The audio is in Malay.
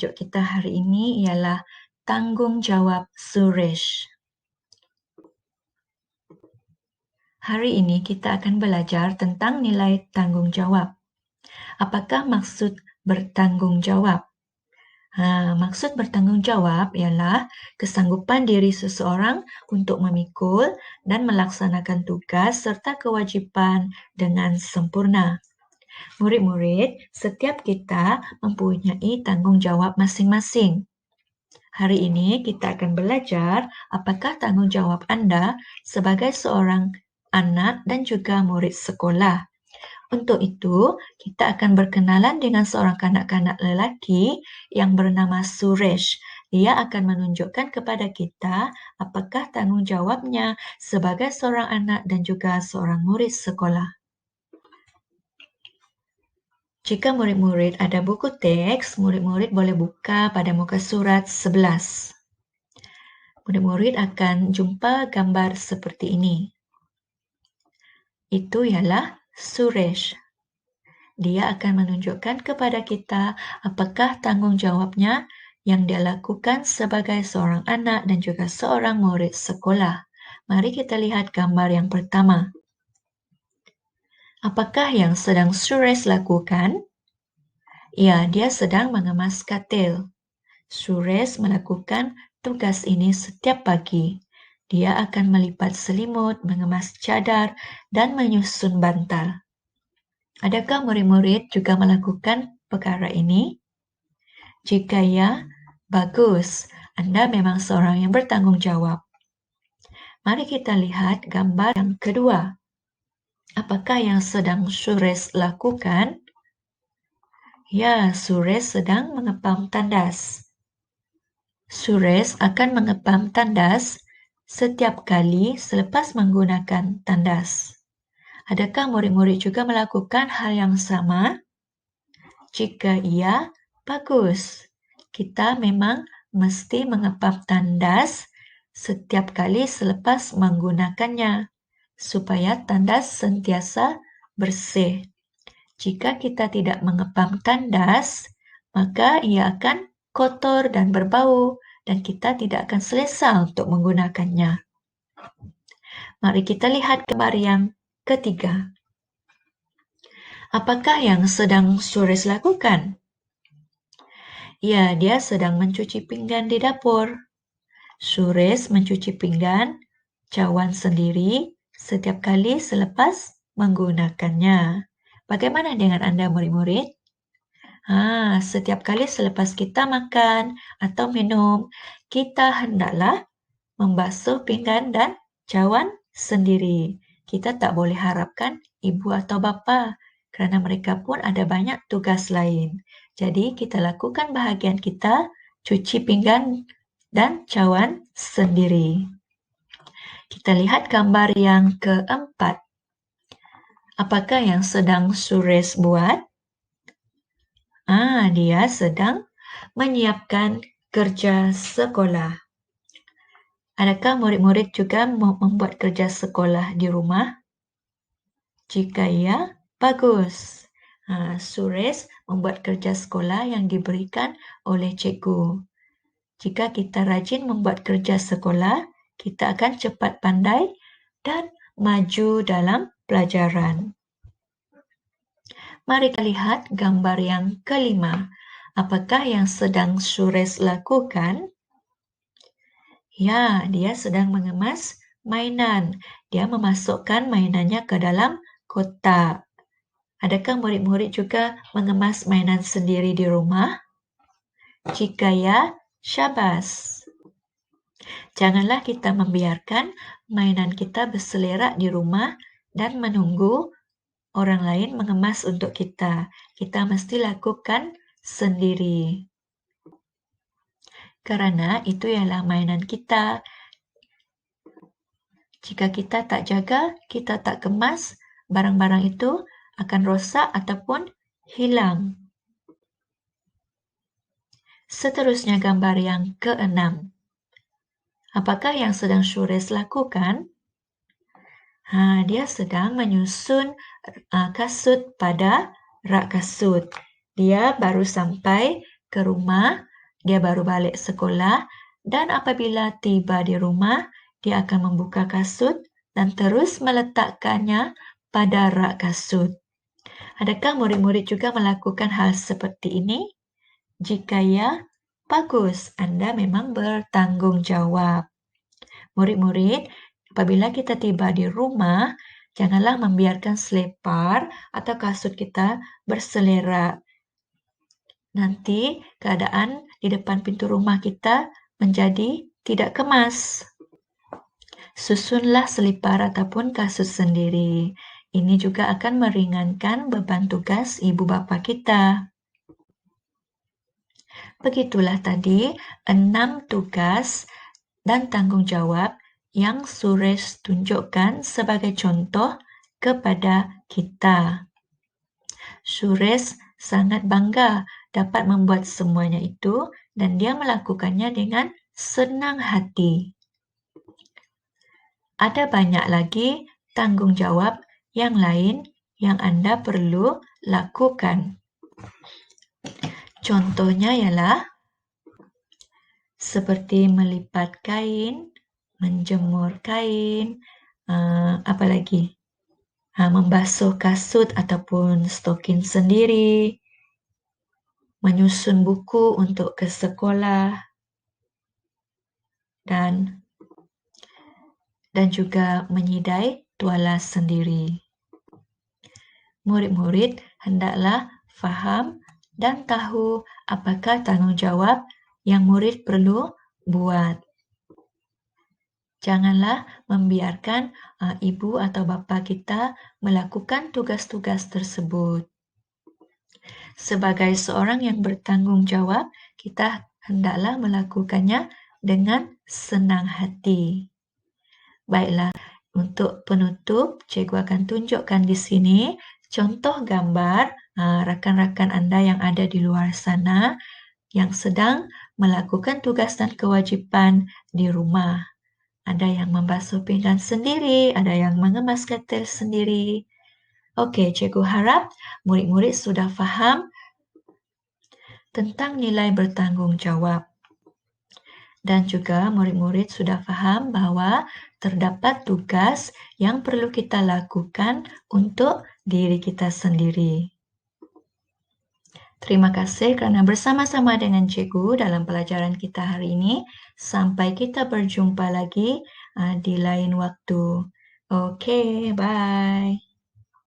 tajuk kita hari ini ialah tanggungjawab Suresh. Hari ini kita akan belajar tentang nilai tanggungjawab. Apakah maksud bertanggungjawab? Maksud bertanggungjawab ialah kesanggupan diri seseorang untuk memikul dan melaksanakan tugas serta kewajipan dengan sempurna. Murid-murid, setiap kita mempunyai tanggungjawab masing-masing. Hari ini kita akan belajar apakah tanggungjawab Anda sebagai seorang anak dan juga murid sekolah. Untuk itu, kita akan berkenalan dengan seorang kanak-kanak lelaki yang bernama Suresh. Dia akan menunjukkan kepada kita apakah tanggungjawabnya sebagai seorang anak dan juga seorang murid sekolah. Jika murid-murid ada buku teks, murid-murid boleh buka pada muka surat 11. Murid-murid akan jumpa gambar seperti ini. Itu ialah Suresh. Dia akan menunjukkan kepada kita apakah tanggungjawabnya yang dia lakukan sebagai seorang anak dan juga seorang murid sekolah. Mari kita lihat gambar yang pertama. Apakah yang sedang Suresh lakukan? Ya, dia sedang mengemas katil. Suresh melakukan tugas ini setiap pagi. Dia akan melipat selimut, mengemas cadar, dan menyusun bantal. Adakah murid-murid juga melakukan perkara ini? Jika ya, bagus. Anda memang seorang yang bertanggung jawab. Mari kita lihat gambar yang kedua. Apakah yang sedang Suresh lakukan? Ya, Suresh sedang mengepam tandas. Suresh akan mengepam tandas setiap kali selepas menggunakan tandas. Adakah murid-murid juga melakukan hal yang sama? Jika iya, bagus. Kita memang mesti mengepam tandas setiap kali selepas menggunakannya, supaya tandas sentiasa bersih. Jika kita tidak mengepam tandas, maka ia akan kotor dan berbau, dan kita tidak akan selesa untuk menggunakannya. Mari kita lihat gambar yang ketiga. Apakah yang sedang Suresh lakukan? Ya, dia sedang mencuci pinggan di dapur. Suresh mencuci pinggan cawan sendiri setiap kali selepas menggunakannya. Bagaimana dengan Anda, murid-murid? Setiap kali selepas kita makan atau minum, kita hendaklah membasuh pinggan dan cawan sendiri. Kita tak boleh harapkan ibu atau bapa, kerana mereka pun ada banyak tugas lain. Jadi kita lakukan bahagian kita, cuci pinggan dan cawan sendiri. Kita lihat gambar yang keempat. Apakah yang sedang Suresh buat? Dia sedang menyiapkan kerja sekolah. Adakah murid-murid juga membuat kerja sekolah di rumah? Jika ya, bagus. Suresh membuat kerja sekolah yang diberikan oleh cikgu. Jika kita rajin membuat kerja sekolah, kita akan cepat pandai dan maju dalam pelajaran. Mari kita lihat gambar yang kelima. Apakah yang sedang Suresh lakukan? Ya, dia sedang mengemas mainan. Dia memasukkan mainannya ke dalam kotak. Adakah murid-murid juga mengemas mainan sendiri di rumah? Jika ya, syabas. Janganlah kita membiarkan mainan kita berselerak di rumah dan menunggu orang lain mengemas untuk kita. Kita mesti lakukan sendiri. Kerana itu ialah mainan kita. Jika kita tak jaga, kita tak kemas, barang-barang itu akan rosak ataupun hilang. Seterusnya gambar yang keenam. Apakah yang sedang Suresh lakukan? Dia sedang menyusun kasut pada rak kasut. Dia baru sampai ke rumah Dia baru balik sekolah dan apabila tiba di rumah, dia akan membuka kasut dan terus meletakkannya pada rak kasut. Adakah murid-murid juga melakukan hal seperti ini? Jika ya, bagus, Anda memang bertanggung jawab. Murid-murid, apabila kita tiba di rumah, janganlah membiarkan selepar atau kasut kita berselerak. Nanti keadaan di depan pintu rumah kita menjadi tidak kemas. Susunlah selipar ataupun kasut sendiri. Ini juga akan meringankan beban tugas ibu bapa kita. Begitulah tadi 6 tugas dan tanggung jawab yang Suresh tunjukkan sebagai contoh kepada kita. Suresh sangat bangga dapat membuat semuanya itu dan dia melakukannya dengan senang hati. Ada banyak lagi tanggung jawab yang lain yang Anda perlu lakukan. Contohnya ialah seperti melipat kain, menjemur kain, apa lagi? Membasuh kasut ataupun stokin sendiri, menyusun buku untuk ke sekolah, dan juga menyidai tuala sendiri. Murid-murid hendaklah faham dan tahu apakah tanggung jawab yang murid perlu buat. Janganlah membiarkan ibu atau bapa kita melakukan tugas-tugas tersebut. Sebagai seorang yang bertanggung jawab, kita hendaklah melakukannya dengan senang hati. Baiklah, untuk penutup, cikgu akan tunjukkan di sini contoh gambar rakan-rakan Anda yang ada di luar sana yang sedang melakukan tugas dan kewajipan di rumah. Ada yang membasuh pinggan sendiri, ada yang mengemas ketil sendiri. Okey, cikgu harap murid-murid sudah faham tentang nilai bertanggung jawab. Dan juga murid-murid sudah faham bahawa terdapat tugas yang perlu kita lakukan untuk diri kita sendiri. Terima kasih kerana bersama-sama dengan cikgu dalam pelajaran kita hari ini. Sampai kita berjumpa lagi di lain waktu. Okey, bye.